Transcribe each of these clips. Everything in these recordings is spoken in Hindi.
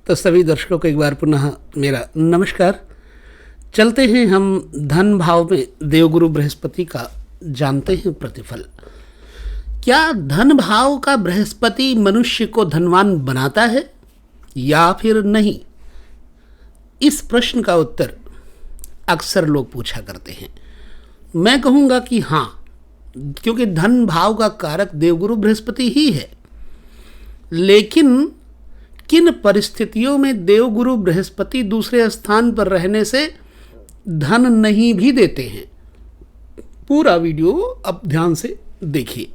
तो सभी दर्शकों को एक बार पुनः मेरा नमस्कार। चलते हैं हम धन भाव में देवगुरु बृहस्पति का जानते हैं प्रतिफल। क्या धन भाव का बृहस्पति मनुष्य को धनवान बनाता है या फिर नहीं? इस प्रश्न का उत्तर अक्सर लोग पूछा करते हैं। मैं कहूँगा कि हाँ, क्योंकि धन भाव का कारक देवगुरु बृहस्पति ही है। लेकिन किन परिस्थितियों में देवगुरु बृहस्पति दूसरे स्थान पर रहने से धन नहीं भी देते हैं, पूरा वीडियो अब ध्यान से देखिए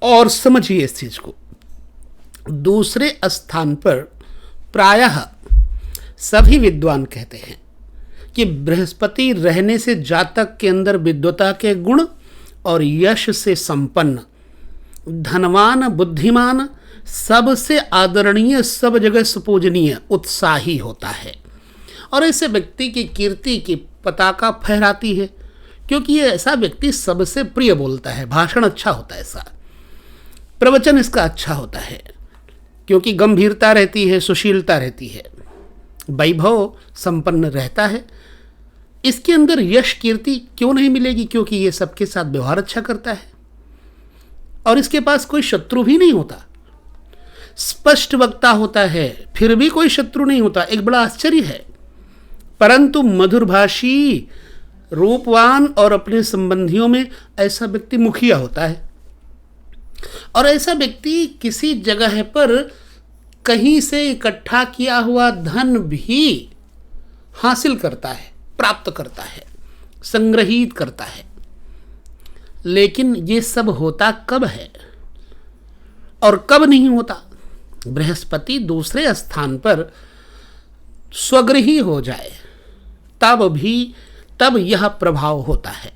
और समझिए इस चीज को। दूसरे स्थान पर प्रायः सभी विद्वान कहते हैं कि बृहस्पति रहने से जातक के अंदर विद्वता के गुण और यश से संपन्न, धनवान, बुद्धिमान, सबसे आदरणीय, सब जगह सुपूजनीय, उत्साही होता है और ऐसे व्यक्ति की कीर्ति की पताका फहराती है, क्योंकि ये ऐसा व्यक्ति सबसे प्रिय बोलता है, भाषण अच्छा होता है, ऐसा प्रवचन इसका अच्छा होता है, क्योंकि गंभीरता रहती है, सुशीलता रहती है, वैभव संपन्न रहता है। इसके अंदर यश कीर्ति क्यों नहीं मिलेगी? क्योंकि ये सबके साथ व्यवहार अच्छा करता है और इसके पास कोई शत्रु भी नहीं होता, स्पष्ट वक्ता होता है, फिर भी कोई शत्रु नहीं होता। एक बड़ा आश्चर्य है। परंतु मधुरभाषी, रूपवान और अपने संबंधियों में ऐसा व्यक्ति मुखिया होता है और ऐसा व्यक्ति किसी जगह पर कहीं से इकट्ठा किया हुआ धन भी हासिल करता है, प्राप्त करता है, संग्रहित करता है। लेकिन ये सब होता कब है और कब नहीं होता? बृहस्पति दूसरे स्थान पर स्वगृही हो जाए तब यह प्रभाव होता है।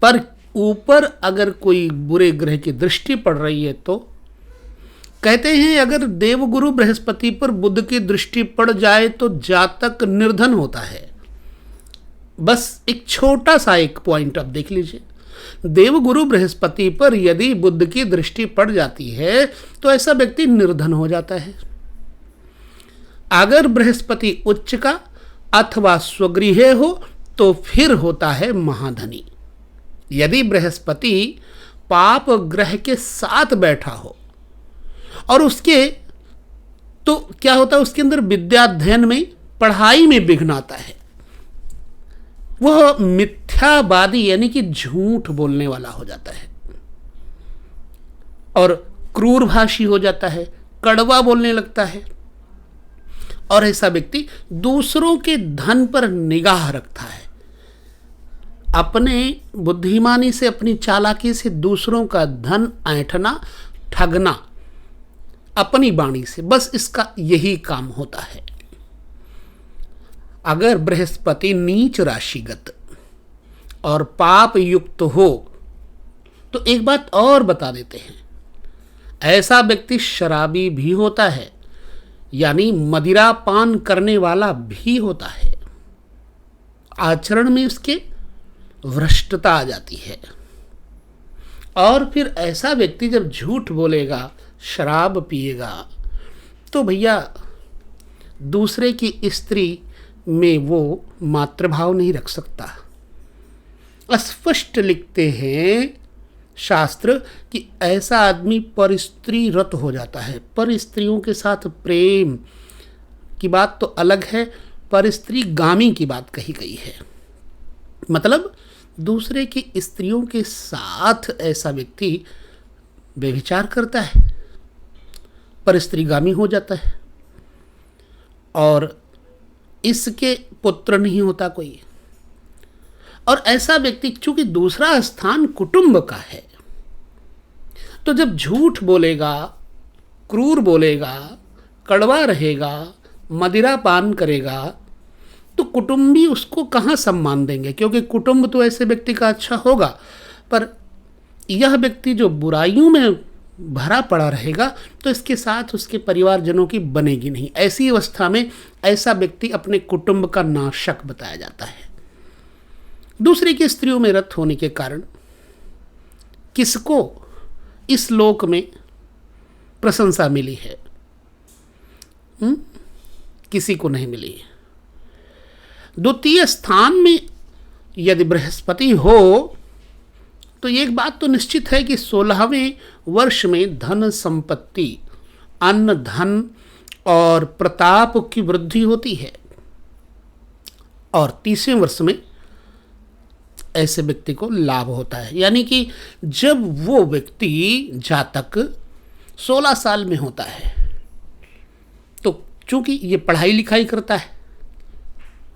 पर ऊपर अगर कोई बुरे ग्रह की दृष्टि पड़ रही है तो कहते हैं अगर देवगुरु बृहस्पति पर बुध की दृष्टि पड़ जाए तो जातक निर्धन होता है। बस एक छोटा सा एक पॉइंट अब देख लीजिए। देवगुरु बृहस्पति पर यदि बुध की दृष्टि पड़ जाती है तो ऐसा व्यक्ति निर्धन हो जाता है। अगर बृहस्पति उच्च का अथवा स्वगृह हो तो फिर होता है महाधनी। यदि बृहस्पति पाप ग्रह के साथ बैठा हो और उसके तो क्या होता है, उसके अंदर विद्याध्ययन में, पढ़ाई में विघ्न आता है। वह मिथ्यावादी यानी कि झूठ बोलने वाला हो जाता है और क्रूरभाषी हो जाता है, कड़वा बोलने लगता है और ऐसा व्यक्ति दूसरों के धन पर निगाह रखता है। अपने बुद्धिमानी से, अपनी चालाकी से दूसरों का धन ऐंठना, ठगना अपनी वाणी से, बस इसका यही काम होता है। अगर बृहस्पति नीच राशिगत और पाप युक्त हो तो एक बात और बता देते हैं, ऐसा व्यक्ति शराबी भी होता है, यानी मदिरा पान करने वाला भी होता है। आचरण में उसके भ्रष्टता आ जाती है और फिर ऐसा व्यक्ति जब झूठ बोलेगा, शराब पिएगा तो भैया दूसरे की स्त्री में वो मातृभाव नहीं रख सकता। स्पष्ट लिखते हैं शास्त्र कि ऐसा आदमी पर स्त्री रत हो जाता है। पर स्त्रियों के साथ प्रेम की बात तो अलग है, पर स्त्री गामी की बात कही गई है। मतलब दूसरे की स्त्रियों के साथ ऐसा व्यक्ति व्यभिचार करता है, पर स्त्री गामी हो जाता है और इसके पुत्र नहीं होता कोई। और ऐसा व्यक्ति चूंकि दूसरा स्थान कुटुंब का है तो जब झूठ बोलेगा, क्रूर बोलेगा, कड़वा रहेगा, मदिरा पान करेगा तो कुटुंबी उसको कहाँ सम्मान देंगे? क्योंकि कुटुंब तो ऐसे व्यक्ति का अच्छा होगा, पर यह व्यक्ति जो बुराइयों में भरा पड़ा रहेगा तो इसके साथ उसके परिवारजनों की बनेगी नहीं। ऐसी अवस्था में ऐसा व्यक्ति अपने कुटुंब का नाशक बताया जाता है। दूसरे की स्त्रियों में रत होने के कारण किसको इस लोक में प्रशंसा मिली है? किसी को नहीं मिली। द्वितीय स्थान में यदि बृहस्पति हो तो एक बात तो निश्चित है कि 16वें वर्ष में धन संपत्ति, अन्न धन और प्रताप की वृद्धि होती है, और 30वें वर्ष में ऐसे व्यक्ति को लाभ होता है। यानी कि जब वो व्यक्ति जातक 16 साल में होता है तो चूंकि ये पढ़ाई लिखाई करता है,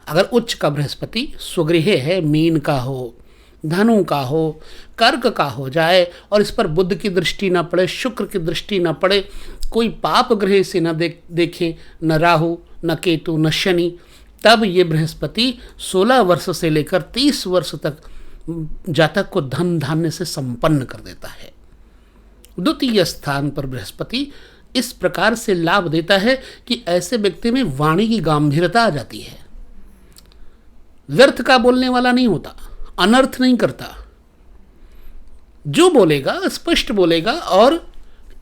अगर उच्च का बृहस्पति स्वगृह है, मीन का हो, धनु का हो, कर्क का हो जाए और इस पर बुध की दृष्टि ना पड़े, शुक्र की दृष्टि ना पड़े, कोई पाप ग्रह से न देखे, न राहु, न केतु, न शनि, तब ये बृहस्पति 16 वर्ष से लेकर 30 वर्ष तक जातक को धन धान्य से संपन्न कर देता है। द्वितीय स्थान पर बृहस्पति इस प्रकार से लाभ देता है कि ऐसे व्यक्ति में वाणी की गंभीरता आ जाती है। व्यर्थ का बोलने वाला नहीं होता, अनर्थ नहीं करता, जो बोलेगा स्पष्ट बोलेगा और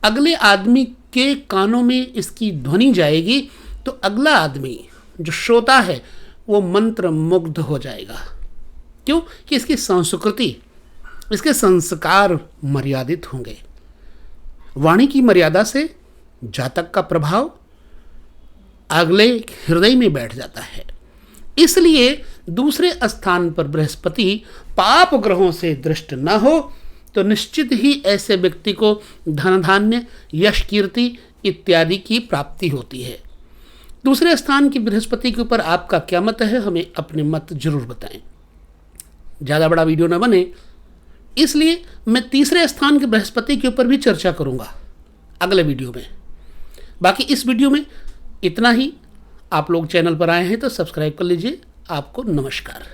अगले आदमी के कानों में इसकी ध्वनि जाएगी तो अगला आदमी जो श्रोता है वो मंत्र मुग्ध हो जाएगा। क्यों? कि इसकी संस्कृति, इसके संस्कार मर्यादित होंगे। वाणी की मर्यादा से जातक का प्रभाव अगले हृदय में बैठ जाता है। इसलिए दूसरे स्थान पर बृहस्पति पाप ग्रहों से दृष्ट न हो तो निश्चित ही ऐसे व्यक्ति को धन धान्य, यश कीर्ति इत्यादि की प्राप्ति होती है। दूसरे स्थान की बृहस्पति के ऊपर आपका क्या मत है, हमें अपने मत जरूर बताएं। ज़्यादा बड़ा वीडियो न बने इसलिए मैं तीसरे स्थान के बृहस्पति के ऊपर भी चर्चा करूंगा अगले वीडियो में। बाकी इस वीडियो में इतना ही। आप लोग चैनल पर आए हैं तो सब्सक्राइब कर लीजिए। आपको नमस्कार।